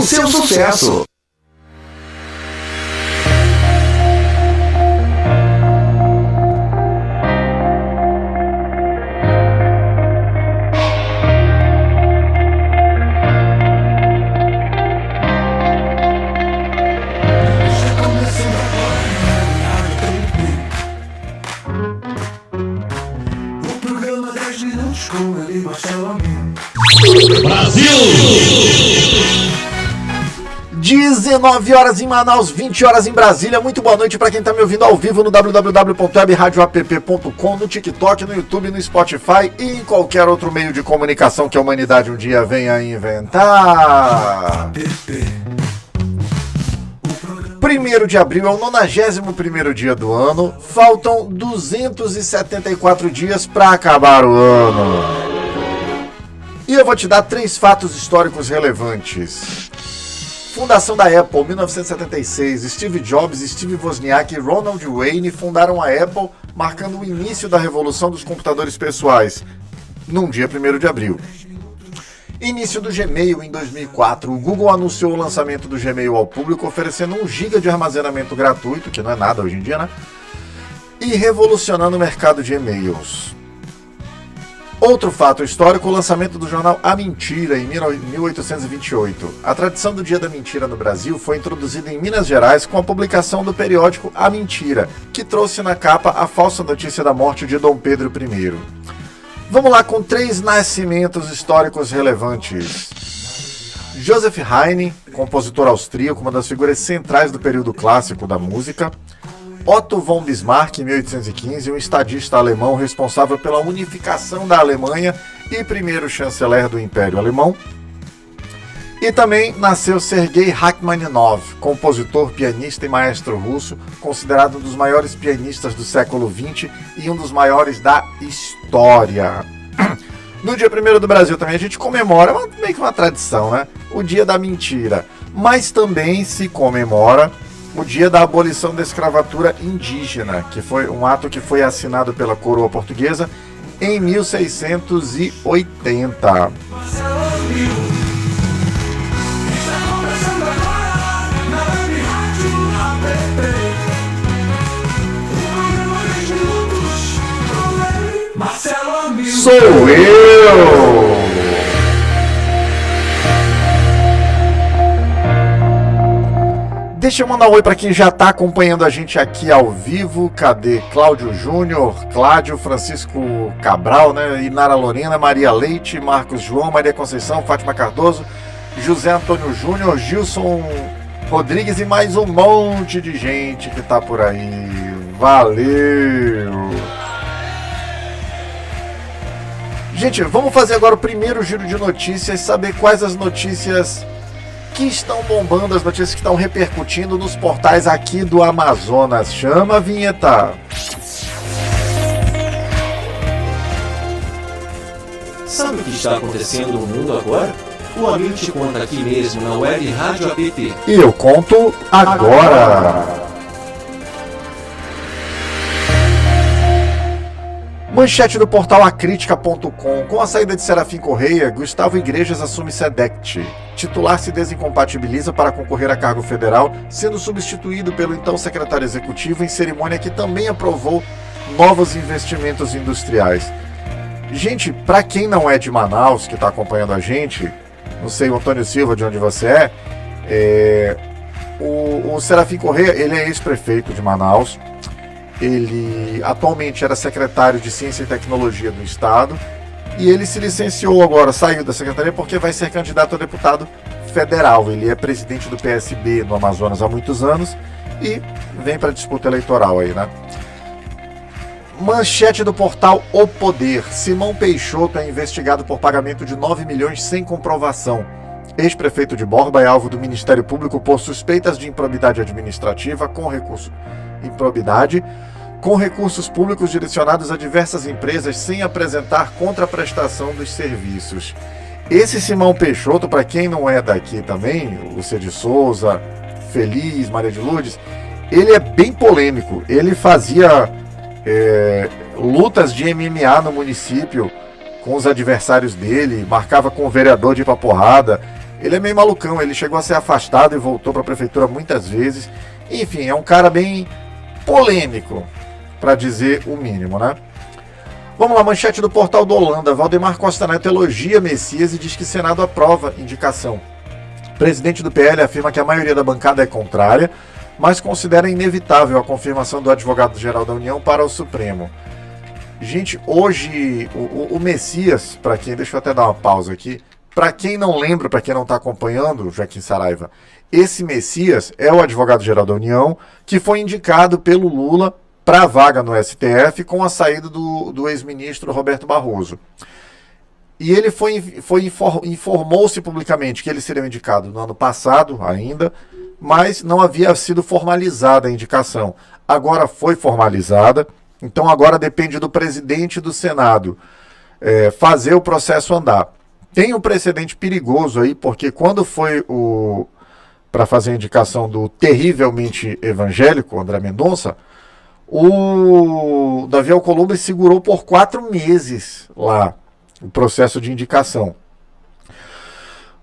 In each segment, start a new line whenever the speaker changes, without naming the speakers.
seu sucesso.
Brasil!
19 horas em Manaus, 20 horas em Brasília. Muito boa noite para quem está me ouvindo ao vivo no www.webradioapp.com, no TikTok, no YouTube, no Spotify e em qualquer outro meio de comunicação que a humanidade um dia venha a inventar. 1º de abril é o 91º dia do ano. Faltam 274 dias para acabar o ano. E eu vou te dar 3 fatos históricos relevantes. Fundação da Apple, 1976. Steve Jobs, Steve Wozniak e Ronald Wayne fundaram a Apple, marcando o início da revolução dos computadores pessoais, num dia 1º de abril. Início do Gmail em 2004. O Google anunciou o lançamento do Gmail ao público, oferecendo 1 GB de armazenamento gratuito, que não é nada hoje em dia, né? E revolucionando o mercado de e-mails. Outro fato histórico, o lançamento do jornal A Mentira, em 1828. A tradição do Dia da Mentira no Brasil foi introduzida em Minas Gerais com a publicação do periódico A Mentira, que trouxe na capa a falsa notícia da morte de Dom Pedro I. Vamos lá com 3 nascimentos históricos relevantes. Joseph Haydn, compositor austríaco, uma das figuras centrais do período clássico da música. Otto von Bismarck, em 1815, um estadista alemão responsável pela unificação da Alemanha e primeiro chanceler do Império Alemão. E também nasceu Sergei Rachmaninov, compositor, pianista e maestro russo, considerado um dos maiores pianistas do século XX e um dos maiores da história. No dia 1º do Brasil também a gente comemora, meio que uma tradição, né? O Dia da Mentira. Mas também se comemora o dia da abolição da escravatura indígena, que foi um ato que foi assinado pela coroa portuguesa em 1680. Sou eu! Deixa eu mandar um oi para quem já está acompanhando a gente aqui ao vivo. Cadê? Cláudio Júnior, Cláudio, Francisco Cabral, né? Inara Lorena, Maria Leite, Marcos João, Maria Conceição, Fátima Cardoso, José Antônio Júnior, Gilson Rodrigues e mais um monte de gente que está por aí. Valeu! Gente, vamos fazer agora o primeiro giro de notícias, saber quais as notícias que estão bombando, as notícias que estão repercutindo nos portais aqui do Amazonas. Chama a vinheta!
Sabe o que está acontecendo no mundo agora? O amigo te conta aqui mesmo na Web Rádio APT.
E eu conto agora! Manchete do portal acritica.com. Com a saída de Serafim Correia, Gustavo Igrejas assume SEDECT. Titular se desincompatibiliza para concorrer a cargo federal, sendo substituído pelo então secretário executivo em cerimônia que também aprovou novos investimentos industriais. Gente, para quem não é de Manaus, que está acompanhando a gente, não sei, o Antônio Silva, de onde você o Serafim Correia, ele é ex-prefeito de Manaus. Ele atualmente era secretário de Ciência e Tecnologia do Estado e ele se licenciou agora, saiu da secretaria porque vai ser candidato a deputado federal. Ele é presidente do PSB no Amazonas há muitos anos e vem para a disputa eleitoral aí, né? Manchete do portal O Poder. Simão Peixoto é investigado por pagamento de 9 milhões sem comprovação. Ex-prefeito de Borba é alvo do Ministério Público por suspeitas de improbidade administrativa com recursos públicos direcionados a diversas empresas sem apresentar contraprestação dos serviços. Esse Simão Peixoto, para quem não é daqui também, o Cid Souza, Feliz, Maria de Lourdes, ele é bem polêmico. Ele fazia lutas de MMA no município com os adversários dele, marcava com o vereador de ir pra porrada. Ele é meio malucão, ele chegou a ser afastado e voltou para a prefeitura muitas vezes. Enfim, é um cara bem polêmico, para dizer o mínimo, né? Vamos lá, manchete do Portal do Holanda. Valdemar Costa Neto elogia Messias e diz que Senado aprova indicação. Presidente do PL afirma que a maioria da bancada é contrária, mas considera inevitável a confirmação do advogado-geral da União para o Supremo. Gente, hoje o Messias, para quem... Deixa eu até dar uma pausa aqui. Para quem não lembra, para quem não está acompanhando, Joaquim Saraiva, esse Messias é o advogado-geral da União que foi indicado pelo Lula para a vaga no STF com a saída do ex-ministro Roberto Barroso. E ele informou-se publicamente que ele seria indicado no ano passado ainda, mas não havia sido formalizada a indicação. Agora foi formalizada, então agora depende do presidente do Senado fazer o processo andar. Tem um precedente perigoso aí, porque quando foi para fazer a indicação do terrivelmente evangélico, André Mendonça, o Davi Alcolumbre segurou por 4 meses lá o processo de indicação.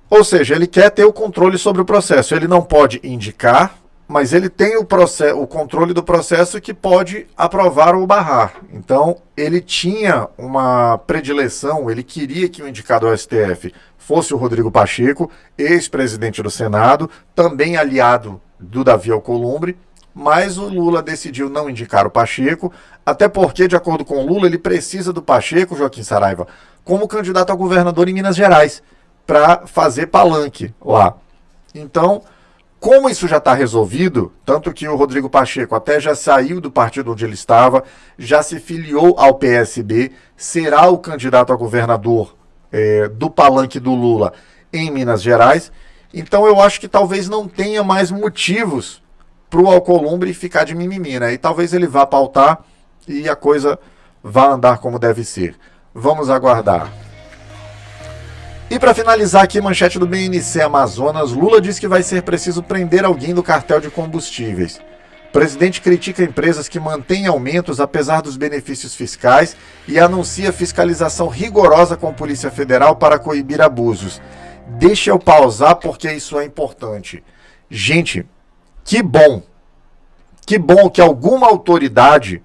Ou seja, ele quer ter o controle sobre o processo. Ele não pode indicar, mas ele tem o controle do processo que pode aprovar ou barrar. Então, ele tinha uma predileção, ele queria que o indicado ao STF fosse o Rodrigo Pacheco, ex-presidente do Senado, também aliado do Davi Alcolumbre, mas o Lula decidiu não indicar o Pacheco, até porque, de acordo com o Lula, ele precisa do Pacheco, Joaquim Saraiva, como candidato a governador em Minas Gerais, para fazer palanque lá. Então, como isso já está resolvido, tanto que o Rodrigo Pacheco até já saiu do partido onde ele estava, já se filiou ao PSB, será o candidato a governador do palanque do Lula em Minas Gerais, então eu acho que talvez não tenha mais motivos para o Alcolumbre ficar de mimimi, né? E talvez ele vá pautar e a coisa vá andar como deve ser. Vamos aguardar. E para finalizar aqui, manchete do BNC Amazonas, Lula diz que vai ser preciso prender alguém do cartel de combustíveis. O presidente critica empresas que mantêm aumentos apesar dos benefícios fiscais e anuncia fiscalização rigorosa com a Polícia Federal para coibir abusos. Deixa eu pausar porque isso é importante. Gente, que bom que alguma autoridade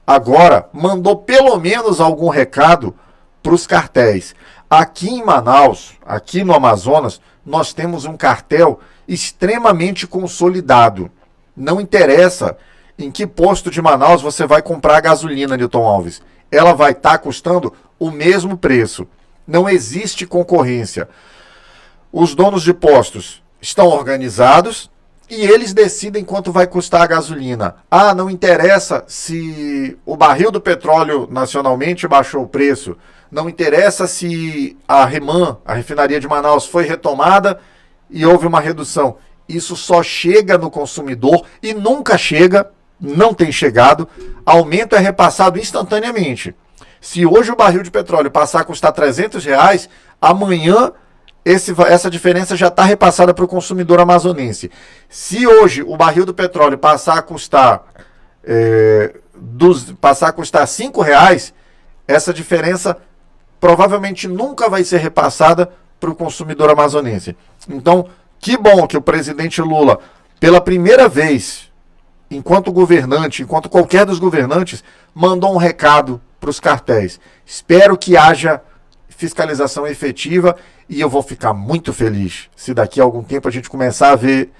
agora mandou pelo menos algum recado para os cartéis. Aqui em Manaus, aqui no Amazonas, nós temos um cartel extremamente consolidado. Não interessa em que posto de Manaus você vai comprar gasolina, Newton Alves. Ela vai estar custando o mesmo preço. Não existe concorrência. Os donos de postos estão organizados e eles decidem quanto vai custar a gasolina. Ah, não interessa se o barril do petróleo nacionalmente baixou o preço. Não interessa se a REMAN, a refinaria de Manaus, foi retomada e houve uma redução. Isso só chega no consumidor e nunca chega, não tem chegado. Aumento é repassado instantaneamente. Se hoje o barril de petróleo passar a custar R$300, amanhã essa diferença já está repassada para o consumidor amazonense. Se hoje o barril do petróleo passar a custar R$5, essa diferença provavelmente nunca vai ser repassada para o consumidor amazonense. Então, que bom que o presidente Lula, pela primeira vez, enquanto governante, enquanto qualquer dos governantes, mandou um recado para os cartéis. Espero que haja fiscalização efetiva e eu vou ficar muito feliz se daqui a algum tempo a gente começar a ver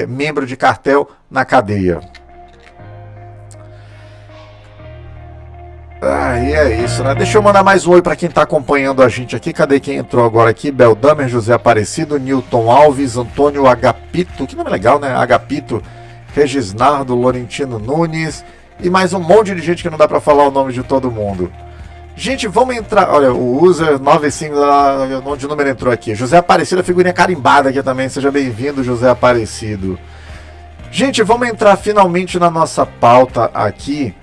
membro de cartel na cadeia. E é isso, né? Deixa eu mandar mais um oi para quem está acompanhando a gente aqui. Cadê quem entrou agora aqui? Beldamer, José Aparecido, Newton Alves, Antônio Agapito, que nome legal, né? Agapito, Regisnardo, Laurentino Nunes e mais um monte de gente que não dá para falar o nome de todo mundo. Gente, vamos entrar. Olha, o user 95, onde o número entrou aqui? José Aparecido, a figurinha carimbada aqui também. Seja bem-vindo, José Aparecido. Gente, vamos entrar finalmente na nossa pauta aqui.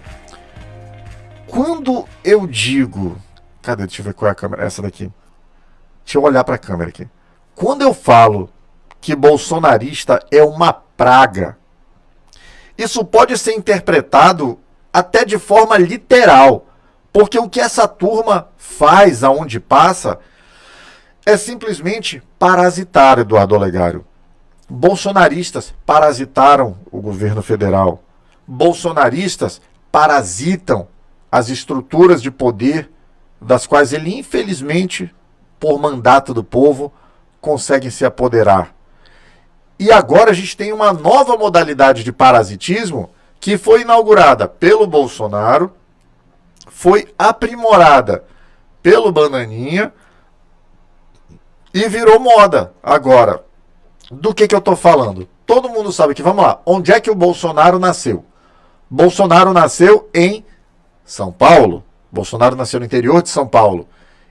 Quando eu digo... Cadê? Deixa eu ver qual é a câmera. Essa daqui. Deixa eu olhar para a câmera aqui. Quando eu falo que bolsonarista é uma praga, isso pode ser interpretado até de forma literal. Porque o que essa turma faz aonde passa é simplesmente parasitar, Eduardo Olegário. Bolsonaristas parasitaram o governo federal. Bolsonaristas parasitam as estruturas de poder das quais ele, infelizmente, por mandato do povo, consegue se apoderar. E agora a gente tem uma nova modalidade de parasitismo que foi inaugurada pelo Bolsonaro, foi aprimorada pelo Bananinha e virou moda agora. Do que eu estou falando? Todo mundo sabe que, vamos lá, onde é que o Bolsonaro nasceu? Bolsonaro nasceu em São Paulo. Bolsonaro nasceu no interior de São Paulo.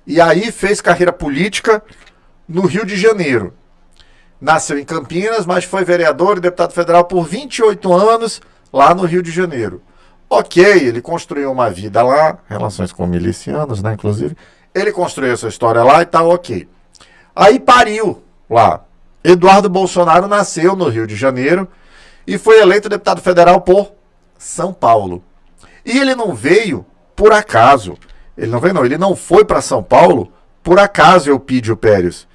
E aí fez carreira política no Rio de Janeiro. Nasceu em Campinas, mas foi vereador e deputado federal por 28 anos lá no Rio de Janeiro. Ok, ele construiu uma vida lá, relações com milicianos, né, inclusive. Ele construiu essa história lá e tal, ok. Aí pariu lá. Eduardo Bolsonaro nasceu no Rio de Janeiro e foi eleito deputado federal por São Paulo. E ele não veio por acaso. Ele não veio, não. Ele não foi para São Paulo por acaso, Eupídio Pérez.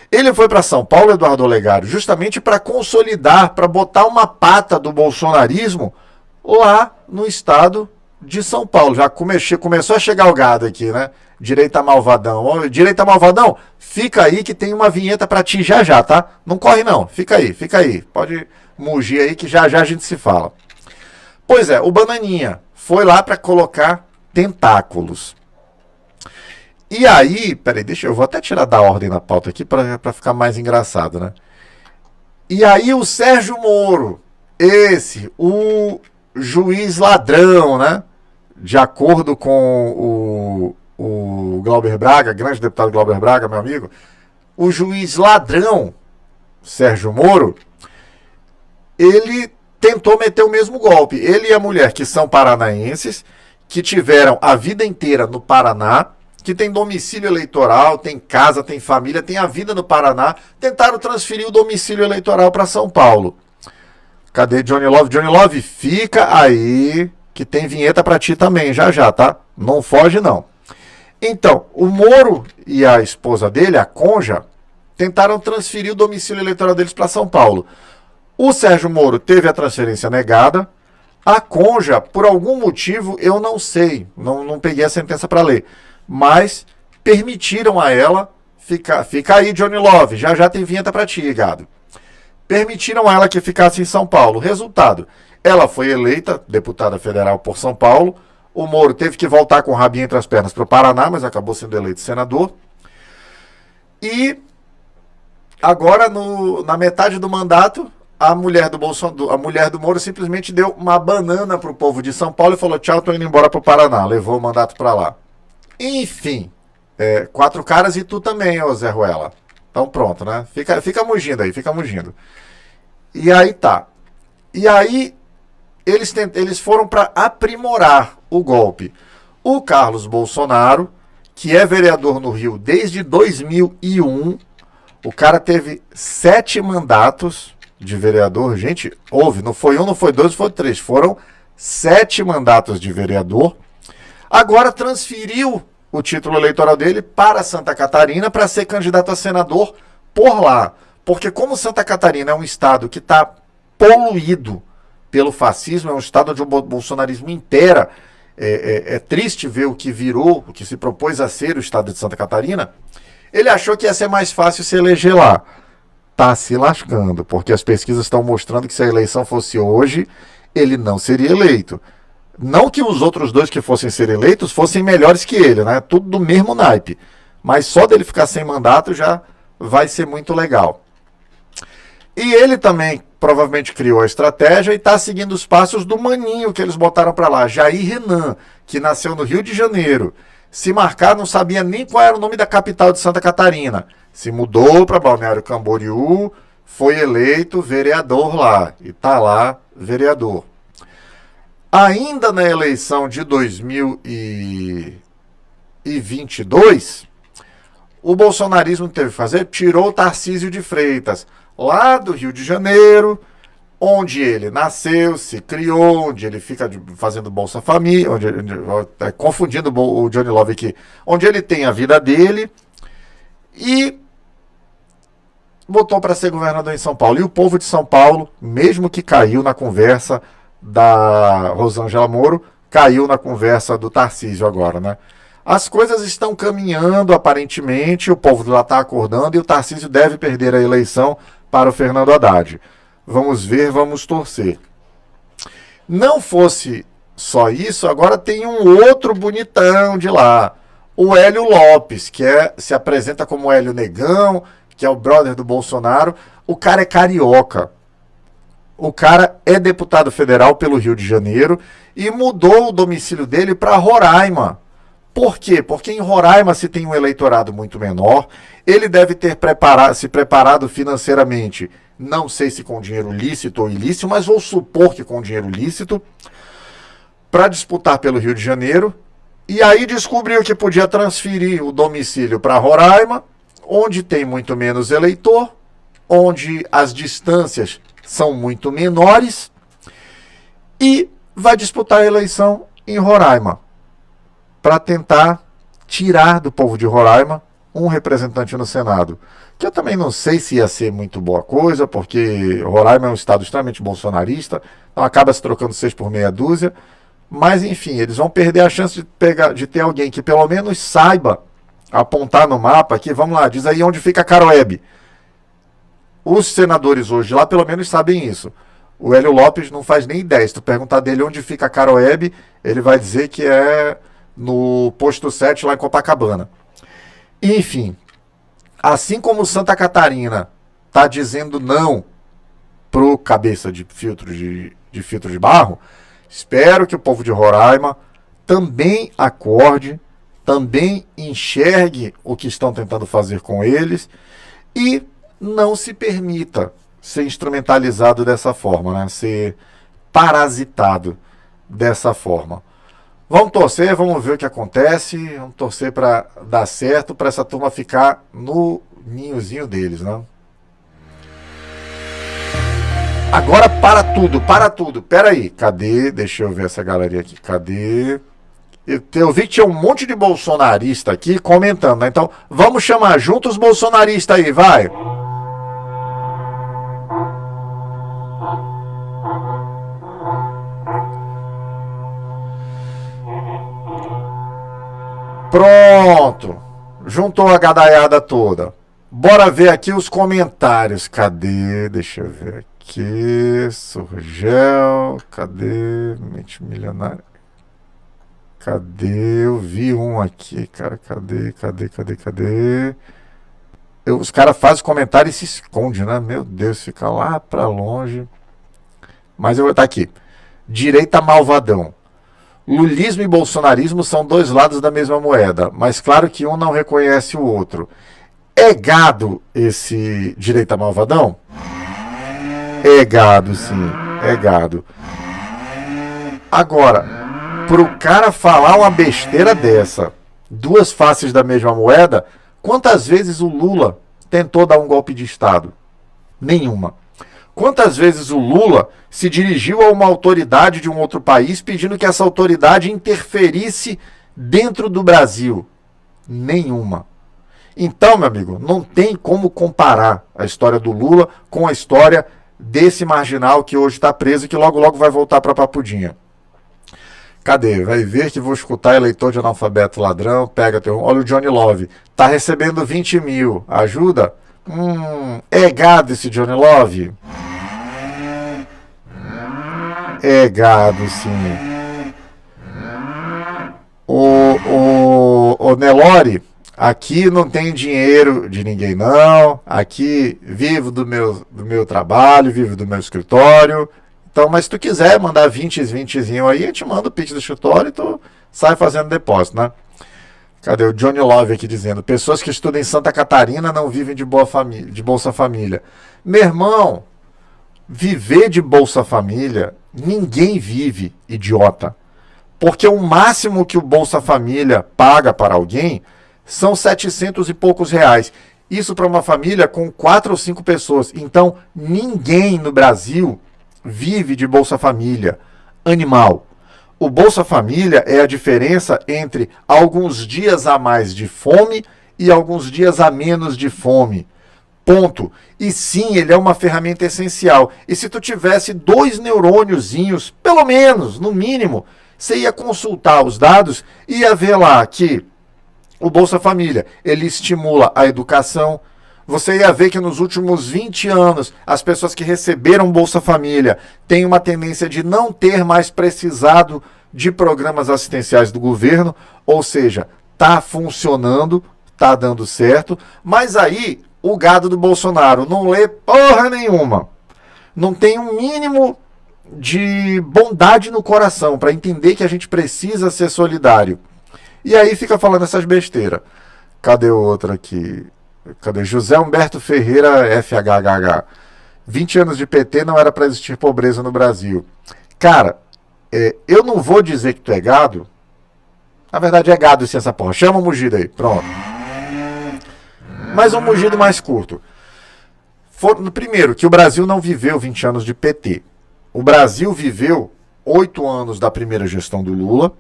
Ele foi para São Paulo, Eduardo Olegário, justamente para consolidar, para botar uma pata do bolsonarismo lá no estado de São Paulo. Já começou a chegar o gado aqui, né? Direita Malvadão. Ô, Direita Malvadão, fica aí que tem uma vinheta para ti já já, tá? Não corre não, fica aí. Pode mugir aí que já já a gente se fala. Pois é, o Bananinha foi lá para colocar tentáculos. E aí, peraí, eu vou até tirar da ordem na pauta aqui para ficar mais engraçado, né? E aí o Sérgio Moro, o juiz ladrão, né? De acordo com o Glauber Braga, grande deputado Glauber Braga, meu amigo, o juiz ladrão, Sérgio Moro, ele tentou meter o mesmo golpe. Ele e a mulher, que são paranaenses, que tiveram a vida inteira no Paraná, que tem domicílio eleitoral, tem casa, tem família, tem a vida no Paraná, tentaram transferir o domicílio eleitoral para São Paulo. Cadê Johnny Love? Johnny Love, fica aí, que tem vinheta para ti também, já já, tá? Não foge, não. Então, o Moro e a esposa dele, a Conja, tentaram transferir o domicílio eleitoral deles para São Paulo. O Sérgio Moro teve a transferência negada. A Conja, por algum motivo, eu não sei, não peguei a sentença para ler, mas permitiram a ela fica aí, Johnny Love, já já tem vinheta para ti, gado. Permitiram a ela que ficasse em São Paulo. Resultado, ela foi eleita deputada federal por São Paulo. O Moro teve que voltar com o rabinho entre as pernas para o Paraná, mas acabou sendo eleito senador. E agora, na metade do mandato, a mulher do Moro simplesmente deu uma banana para o povo de São Paulo e falou: tchau, tô indo embora para o Paraná. Levou o mandato para lá. Enfim, 4 caras e tu também, ô Zé Ruela. Então pronto, né? Fica mugindo aí, fica mugindo. E aí tá. E aí eles foram para aprimorar o golpe. O Carlos Bolsonaro, que é vereador no Rio desde 2001, o cara teve 7 mandatos de vereador. Gente, não foi 1, não foi 2, não foi 3. Foram 7 mandatos de vereador. Agora transferiu o título eleitoral dele para Santa Catarina para ser candidato a senador por lá. Porque como Santa Catarina é um estado que está poluído pelo fascismo, é um estado onde o bolsonarismo impera, é triste ver o que virou, o que se propôs a ser o estado de Santa Catarina, ele achou que ia ser mais fácil se eleger lá. Tá se lascando, porque as pesquisas estão mostrando que se a eleição fosse hoje, ele não seria eleito. Não que os outros 2 que fossem ser eleitos fossem melhores que ele, né? Tudo do mesmo naipe. Mas só dele ficar sem mandato já vai ser muito legal. E ele também provavelmente criou a estratégia e está seguindo os passos do maninho que eles botaram para lá, Jair Renan, que nasceu no Rio de Janeiro. Se marcar, não sabia nem qual era o nome da capital de Santa Catarina. Se mudou para Balneário Camboriú, foi eleito vereador lá. E está lá, vereador. Ainda na eleição de 2022, o bolsonarismo teve que fazer, tirou o Tarcísio de Freitas, lá do Rio de Janeiro, onde ele nasceu, se criou, onde ele fica fazendo Bolsa Família, confundindo o Johnny Love aqui, onde ele tem a vida dele, e votou para ser governador em São Paulo. E o povo de São Paulo, mesmo que caiu na conversa da Rosângela Moro, caiu na conversa do Tarcísio agora, né? As coisas estão caminhando, aparentemente, o povo lá está acordando e o Tarcísio deve perder a eleição para o Fernando Haddad. Vamos ver, vamos torcer. Não fosse só isso, agora tem um outro bonitão de lá, o Hélio Lopes, que se apresenta como Hélio Negão, que é o brother do Bolsonaro. O cara é carioca. O cara é deputado federal pelo Rio de Janeiro e mudou o domicílio dele para Roraima. Por quê? Porque em Roraima se tem um eleitorado muito menor, ele deve ter se preparado financeiramente, não sei se com dinheiro lícito ou ilícito, mas vou supor que com dinheiro lícito, para disputar pelo Rio de Janeiro, e aí descobriu que podia transferir o domicílio para Roraima, onde tem muito menos eleitor, onde as distâncias são muito menores, e vai disputar a eleição em Roraima, para tentar tirar do povo de Roraima um representante no Senado. Que eu também não sei se ia ser muito boa coisa, porque Roraima é um estado extremamente bolsonarista, então acaba se trocando 6 por meia dúzia, mas enfim, eles vão perder a chance de ter alguém que pelo menos saiba apontar no mapa aqui. Vamos lá, diz aí onde fica Caroebe. Os senadores hoje lá pelo menos sabem isso. O Hélio Lopes não faz nem ideia. Se tu perguntar dele onde fica Caroebe, ele vai dizer que é no posto 7 lá em Copacabana. Enfim, assim como Santa Catarina está dizendo não pro cabeça de filtro de barro, espero que o povo de Roraima também acorde, também enxergue o que estão tentando fazer com eles e não se permita ser instrumentalizado dessa forma, né? Ser parasitado dessa forma. Vamos torcer, vamos ver o que acontece, vamos torcer para dar certo, para essa turma ficar no ninhozinho deles, né? Agora para tudo, pera aí, cadê? Deixa eu ver essa galerinha aqui, cadê? Eu vi que tinha um monte de bolsonarista aqui comentando, né? Então vamos chamar junto os bolsonaristas aí, vai! Pronto, juntou a gadaiada toda. Bora ver aqui os comentários. Cadê? Deixa eu ver aqui. Surgel, cadê? Mente milionária. Cadê? Eu vi um aqui, cara. Cadê? Os caras fazem comentário e se esconde, né? Meu Deus, fica lá pra longe. Mas eu vou estar aqui. Direita malvadão. Lulismo e bolsonarismo são dois lados da mesma moeda, mas claro que um não reconhece o outro. É gado esse direita malvadão? É gado, sim, é gado. Agora, pro cara falar uma besteira dessa, duas faces da mesma moeda, quantas vezes o Lula tentou dar um golpe de Estado? Nenhuma. Quantas vezes o Lula se dirigiu a uma autoridade de um outro país pedindo que essa autoridade interferisse dentro do Brasil? Nenhuma. Então, meu amigo, não tem como comparar a história do Lula com a história desse marginal que hoje está preso e que logo logo vai voltar para Papudinha. Cadê? Vai ver que vou escutar eleitor de analfabeto ladrão, pega teu... Olha o Johnny Love, tá recebendo 20 mil, ajuda? É gado esse Johnny Love? É gado, sim. O Nelore, aqui não tem dinheiro de ninguém não, aqui vivo do meu trabalho, vivo do meu escritório. Então, mas se tu quiser mandar 20zinho aí, eu te mando o Pix do escritório e tu sai fazendo depósito, né? Cadê o Johnny Love aqui dizendo: pessoas que estudam em Santa Catarina não vivem de Bolsa Família. Meu irmão, viver de Bolsa Família, ninguém vive, idiota. Porque o máximo que o Bolsa Família paga para alguém são 700 e poucos reais. Isso para uma família com 4 ou 5 pessoas. Então, ninguém no Brasil vive de Bolsa Família. Animal. O Bolsa Família é a diferença entre alguns dias a mais de fome e alguns dias a menos de fome. Ponto. E sim, ele é uma ferramenta essencial. E se tu tivesse 2 neurôniozinhos, pelo menos, no mínimo, você ia consultar os dados e ia ver lá que o Bolsa Família, ele estimula a educação. Você ia ver que nos últimos 20 anos, as pessoas que receberam Bolsa Família têm uma tendência de não ter mais precisado de programas assistenciais do governo, ou seja, está funcionando, está dando certo, mas aí o gado do Bolsonaro não lê porra nenhuma, não tem um mínimo de bondade no coração para entender que a gente precisa ser solidário. E aí fica falando essas besteiras. Cadê o outro aqui? Cadê? José Humberto Ferreira FHHH. 20 anos de PT não era para existir pobreza no Brasil. Cara, eu não vou dizer que tu é gado. Na verdade é gado sim essa porra. Chama o mugido aí, pronto. Mas um mugido mais curto. Primeiro, que o Brasil não viveu 20 anos de PT. O Brasil viveu 8 anos da primeira gestão do Lula,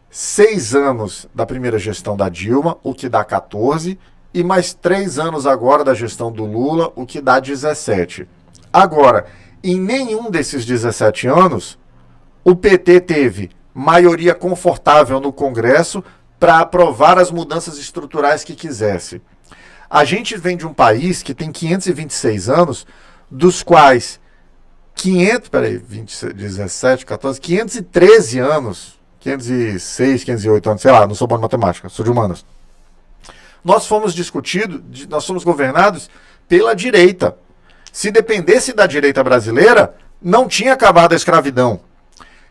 6 anos da primeira gestão da Dilma, o que dá 14, e mais 3 anos agora da gestão do Lula, o que dá 17. Agora, em nenhum desses 17 anos, o PT teve maioria confortável no Congresso para aprovar as mudanças estruturais que quisesse. A gente vem de um país que tem 526 anos, dos quais 513 anos, 506, 508 anos, sei lá, não sou bom de matemática, sou de humanas. Nós fomos governados pela direita. Se dependesse da direita brasileira, não tinha acabado a escravidão.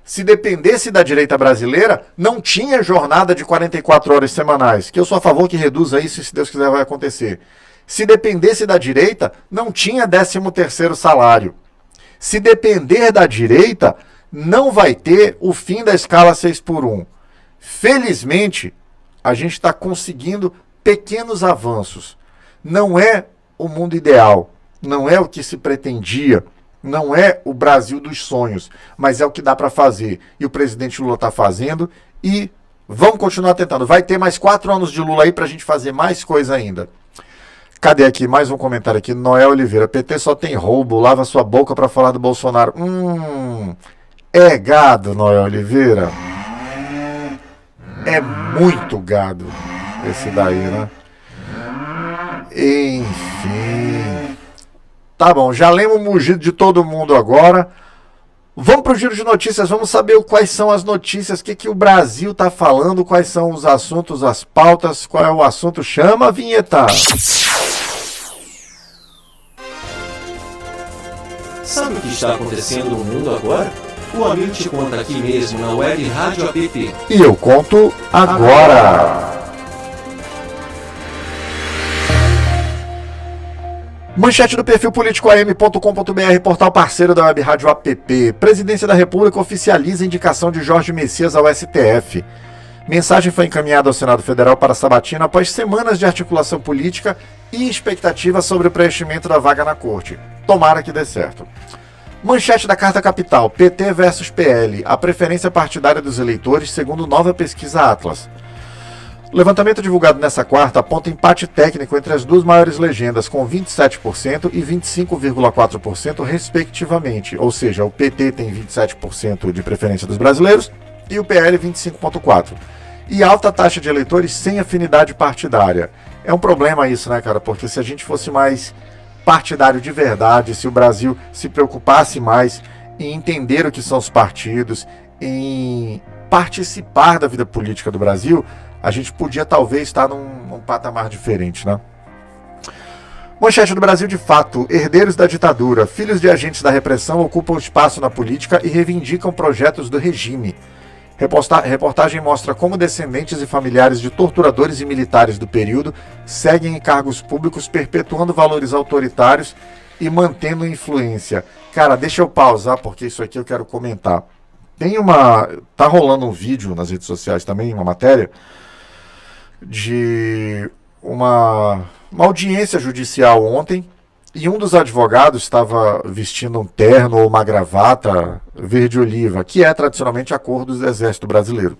Se dependesse da direita brasileira, não tinha jornada de 44 horas semanais, que eu sou a favor que reduza isso e se Deus quiser vai acontecer. Se dependesse da direita, não tinha 13º salário. Se depender da direita, não vai ter o fim da escala 6x1. Felizmente, a gente está conseguindo pequenos avanços. Não é o mundo ideal, não é o que se pretendia, não é o Brasil dos sonhos, mas é o que dá para fazer. E o presidente Lula está fazendo e vamos continuar tentando. Vai ter mais 4 anos de Lula aí para a gente fazer mais coisa ainda. Cadê aqui? Mais um comentário aqui. Noel Oliveira. PT só tem roubo. Lava sua boca para falar do Bolsonaro. É gado, Noel Oliveira. É muito gado esse daí, né? Enfim. Tá bom, já lemos o mugido de todo mundo agora. Vamos para o giro de notícias, vamos saber quais são as notícias, o que o Brasil está falando, quais são os assuntos, as pautas, qual é o assunto. Chama a vinheta.
Sabe o que está acontecendo no mundo agora? O amigo te conta aqui mesmo na Web Rádio App.
E eu conto agora. Manchete do perfil politicoam.com.br, portal parceiro da Web Rádio App. Presidência da República oficializa a indicação de Jorge Messias ao STF. Mensagem foi encaminhada ao Senado Federal para sabatina após semanas de articulação política e expectativa sobre o preenchimento da vaga na corte. Tomara que dê certo. Manchete da Carta Capital, PT versus PL, a preferência partidária dos eleitores segundo nova pesquisa Atlas. O levantamento divulgado nessa quarta aponta empate técnico entre as duas maiores legendas, com 27% e 25,4% respectivamente, ou seja, o PT tem 27% de preferência dos brasileiros e o PL 25,4%. E alta taxa de eleitores sem afinidade partidária. É um problema isso, né, cara? Porque se a gente fosse mais partidário de verdade, se o Brasil se preocupasse mais em entender o que são os partidos, em participar da vida política do Brasil, a gente podia talvez estar num patamar diferente, né? Manchete do Brasil de Fato. Herdeiros da ditadura, filhos de agentes da repressão ocupam espaço na política e reivindicam projetos do regime. Reportagem mostra como descendentes e familiares de torturadores e militares do período seguem em cargos públicos, perpetuando valores autoritários e mantendo influência. Cara, deixa eu pausar porque isso aqui eu quero comentar. Tá rolando um vídeo nas redes sociais também, uma matéria de uma audiência judicial ontem, e um dos advogados estava vestindo um terno ou uma gravata verde-oliva, que é tradicionalmente a cor do Exército Brasileiro.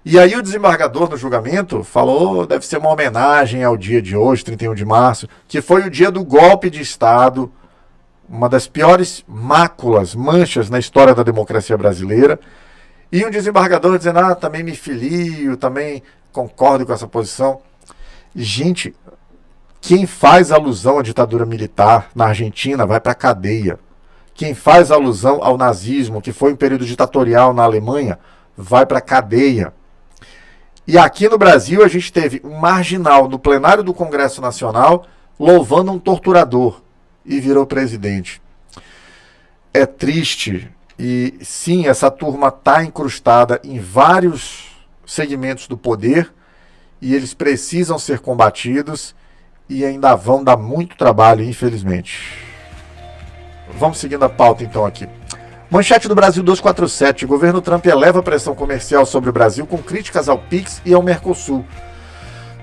E aí o desembargador no julgamento falou, deve ser uma homenagem ao dia de hoje, 31 de março, que foi o dia do golpe de Estado, uma das piores máculas, manchas na história da democracia brasileira. E um desembargador dizendo, também me filio, também concordo com essa posição. Gente, quem faz alusão à ditadura militar na Argentina vai para a cadeia. Quem faz alusão ao nazismo, que foi um período ditatorial na Alemanha, vai para a cadeia. E aqui no Brasil a gente teve um marginal no plenário do Congresso Nacional louvando um torturador e virou presidente. É triste e sim, essa turma está incrustada em vários segmentos do poder e eles precisam ser combatidos e ainda vão dar muito trabalho, infelizmente. Vamos seguindo a pauta então aqui. Manchete do Brasil 247. Governo Trump eleva a pressão comercial sobre o Brasil com críticas ao PIX e ao Mercosul.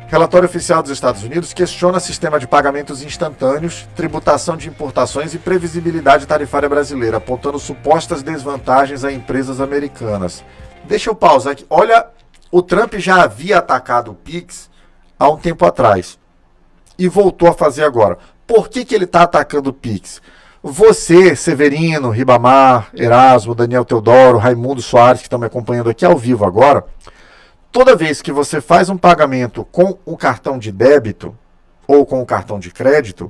Relatório oficial dos Estados Unidos questiona sistema de pagamentos instantâneos, tributação de importações e previsibilidade tarifária brasileira, apontando supostas desvantagens a empresas americanas. Deixa eu pausar aqui. Olha, o Trump já havia atacado o PIX há um tempo atrás e voltou a fazer agora. Por que ele está atacando o PIX? Você, Severino, Ribamar, Erasmo, Daniel Teodoro, Raimundo Soares, que estão me acompanhando aqui ao vivo agora, toda vez que você faz um pagamento com o cartão de débito ou com o cartão de crédito,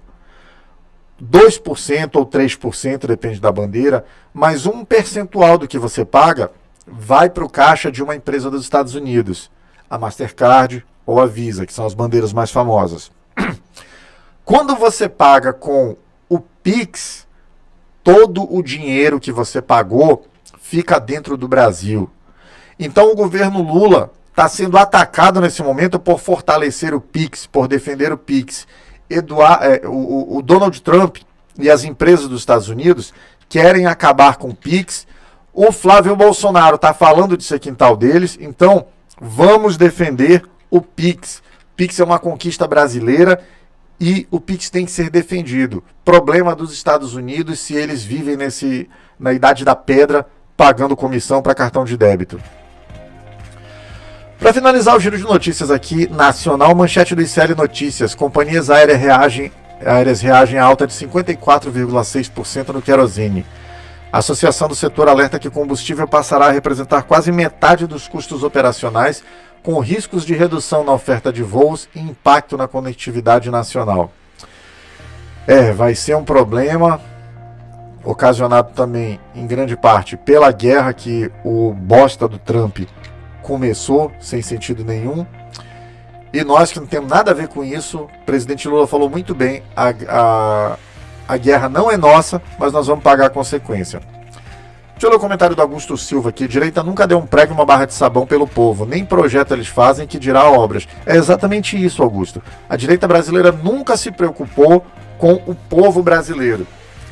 2% ou 3%, depende da bandeira, mas um percentual do que você paga vai para o caixa de uma empresa dos Estados Unidos, a Mastercard ou a Visa, que são as bandeiras mais famosas. Quando você paga com o PIX, todo o dinheiro que você pagou fica dentro do Brasil. Então o governo Lula está sendo atacado nesse momento por fortalecer o PIX, por defender o PIX. O Donald Trump e as empresas dos Estados Unidos querem acabar com o PIX. O Flávio Bolsonaro está falando de ser quintal deles, então vamos defender o PIX. PIX é uma conquista brasileira e o PIX tem que ser defendido. Problema dos Estados Unidos se eles vivem na idade da pedra pagando comissão para cartão de débito. Para finalizar o giro de notícias aqui, nacional, manchete do ICL Notícias. Companhias aéreas reagem a alta de 54,6% no querosene. A Associação do Setor alerta que combustível passará a representar quase metade dos custos operacionais, com riscos de redução na oferta de voos e impacto na conectividade nacional. Vai ser um problema, ocasionado também, em grande parte, pela guerra que o bosta do Trump começou, sem sentido nenhum. E nós que não temos nada a ver com isso, o presidente Lula falou muito bem, a guerra não é nossa, mas nós vamos pagar a consequência. Deixa eu ler o comentário do Augusto Silva aqui. Direita nunca deu um prego e uma barra de sabão pelo povo. Nem projeto eles fazem, que dirá obras. É exatamente isso, Augusto. A direita brasileira nunca se preocupou com o povo brasileiro.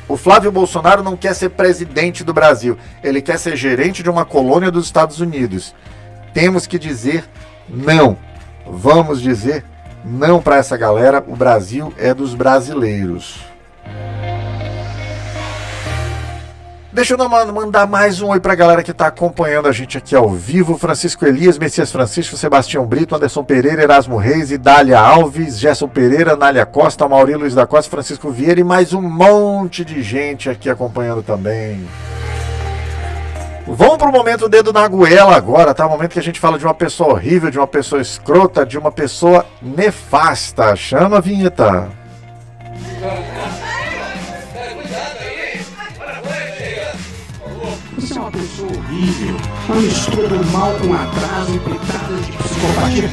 O Flávio Bolsonaro não quer ser presidente do Brasil. Ele quer ser gerente de uma colônia dos Estados Unidos. Temos que dizer não. Vamos dizer não para essa galera. O Brasil é dos brasileiros. Deixa eu mandar mais um oi pra galera que tá acompanhando a gente aqui ao vivo. Francisco Elias, Messias Francisco, Sebastião Brito, Anderson Pereira, Erasmo Reis, Idália Alves, Gerson Pereira, Nália Costa, Maurício Luiz da Costa, Francisco Vieira e mais um monte de gente aqui acompanhando também. Vamos pro momento dedo na goela agora, tá? O momento que a gente fala de uma pessoa horrível, de uma pessoa escrota, de uma pessoa nefasta. Chama a vinheta.
Você é uma pessoa horrível, uma mistura do mal com atraso e pitadas de psicopatia.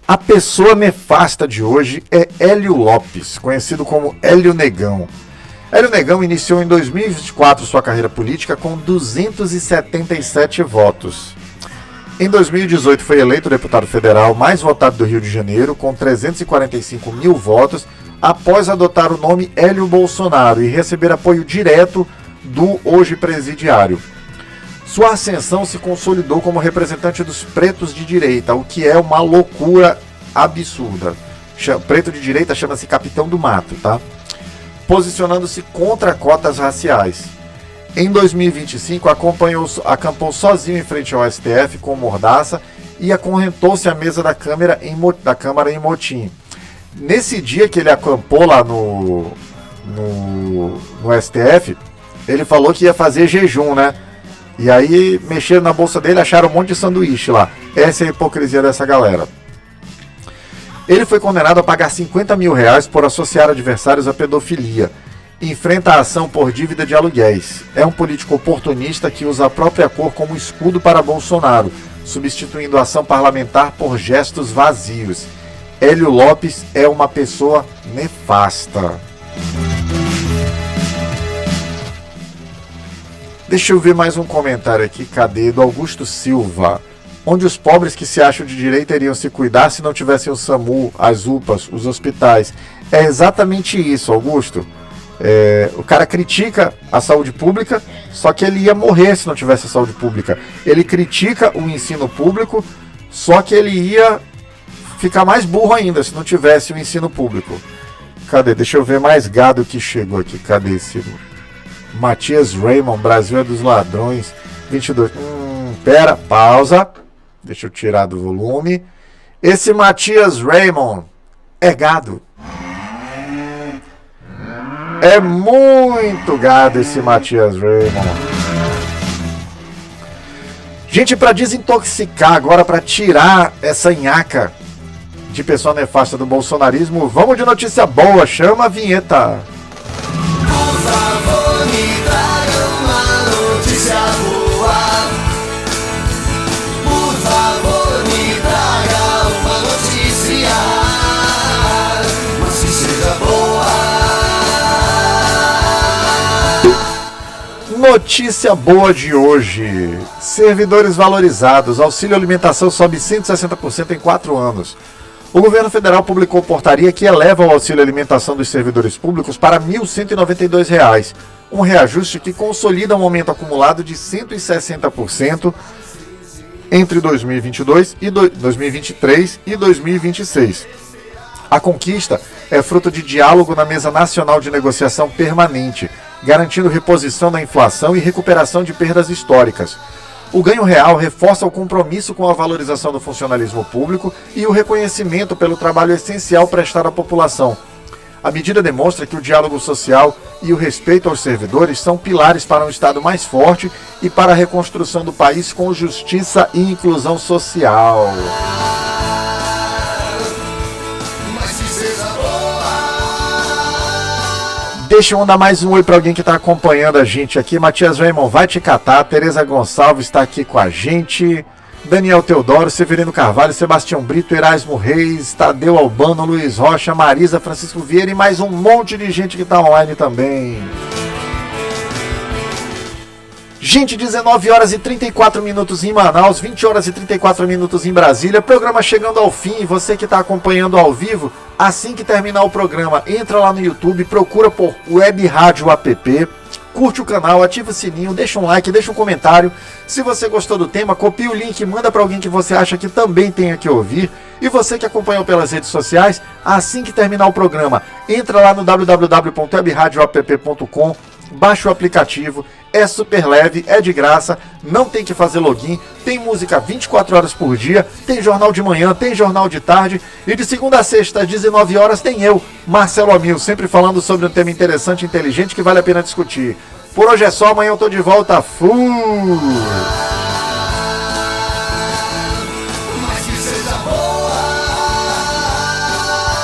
A pessoa nefasta de hoje é Hélio Lopes, conhecido como Hélio Negão. Hélio Negão iniciou em 2024 sua carreira política com 277 votos. Em 2018 foi eleito deputado federal mais votado do Rio de Janeiro, com 345 mil votos, após adotar o nome Hélio Bolsonaro e receber apoio direto do hoje presidiário. Sua ascensão se consolidou como representante dos pretos de direita, o que é uma loucura absurda. Preto de direita chama-se Capitão do Mato, tá? Posicionando-se contra cotas raciais. Em 2025, acampou sozinho em frente ao STF com mordaça e acorrentou-se à mesa da Câmara em motim. Nesse dia que ele acampou lá no STF, ele falou que ia fazer jejum, né? E aí mexeram na bolsa dele, acharam um monte de sanduíche lá. Essa é a hipocrisia dessa galera. Ele foi condenado a pagar R$50 mil por associar adversários à pedofilia. Enfrenta a ação por dívida de aluguéis. É um político oportunista que usa a própria cor como escudo para Bolsonaro, substituindo a ação parlamentar por gestos vazios. Hélio Lopes é uma pessoa nefasta. Deixa eu ver mais um comentário aqui, cadê? Do Augusto Silva. Onde os pobres que se acham de direita iriam se cuidar se não tivessem o SAMU, as UPAs, os hospitais. É exatamente isso, Augusto. O cara critica a saúde pública, só que ele ia morrer se não tivesse a saúde pública. Ele critica o ensino público, só que ele ia ficar mais burro ainda se não tivesse o ensino público. Cadê? Deixa eu ver mais gado que chegou aqui. Cadê esse? Matias Raymond, Brasil é dos ladrões. 22. Pera, pausa. Deixa eu tirar do volume. Esse Matias Raymond é gado. É muito gado esse Matias Raymond. Gente, para desintoxicar agora, para tirar essa nhaca de pessoa nefasta do bolsonarismo, vamos de notícia boa. Chama a vinheta.
Por favor, me traga uma notícia boa. Por favor, me traga uma notícia, mas que seja boa.
Notícia boa de hoje. Servidores valorizados. Auxílio alimentação sobe 160% em 4 anos. O governo federal publicou portaria que eleva o auxílio alimentação dos servidores públicos para R$ 1.192, um reajuste que consolida um aumento acumulado de 160% entre 2022 e 2023 e 2026. A conquista é fruto de diálogo na Mesa Nacional de Negociação Permanente, garantindo reposição da inflação e recuperação de perdas históricas. O ganho real reforça o compromisso com a valorização do funcionalismo público e o reconhecimento pelo trabalho essencial prestado à população. A medida demonstra que o diálogo social e o respeito aos servidores são pilares para um Estado mais forte e para a reconstrução do país com justiça e inclusão social. Deixa eu mandar mais um oi para alguém que está acompanhando a gente aqui. Matias Raymond vai te catar. Tereza Gonçalves está aqui com a gente. Daniel Teodoro, Severino Carvalho, Sebastião Brito, Erasmo Reis, Tadeu Albano, Luiz Rocha, Marisa, Francisco Vieira e mais um monte de gente que está online também. Gente, 19 horas e 34 minutos em Manaus, 20 horas e 34 minutos em Brasília. Programa chegando ao fim. Você que está acompanhando ao vivo, assim que terminar o programa, entra lá no YouTube, procura por Web Rádio App, curte o canal, ativa o sininho, deixa um like, deixa um comentário. Se você gostou do tema, copia o link, manda para alguém que você acha que também tenha que ouvir. E você que acompanhou pelas redes sociais, assim que terminar o programa, entra lá no www.webradioapp.com, baixa o aplicativo, é super leve, é de graça, não tem que fazer login, tem música 24 horas por dia, tem jornal de manhã, tem jornal de tarde, e de segunda a sexta às 19 horas tem eu, Marcelo Amil, sempre falando sobre um tema interessante e inteligente que vale a pena discutir. Por hoje é só, amanhã eu tô de volta. Fui!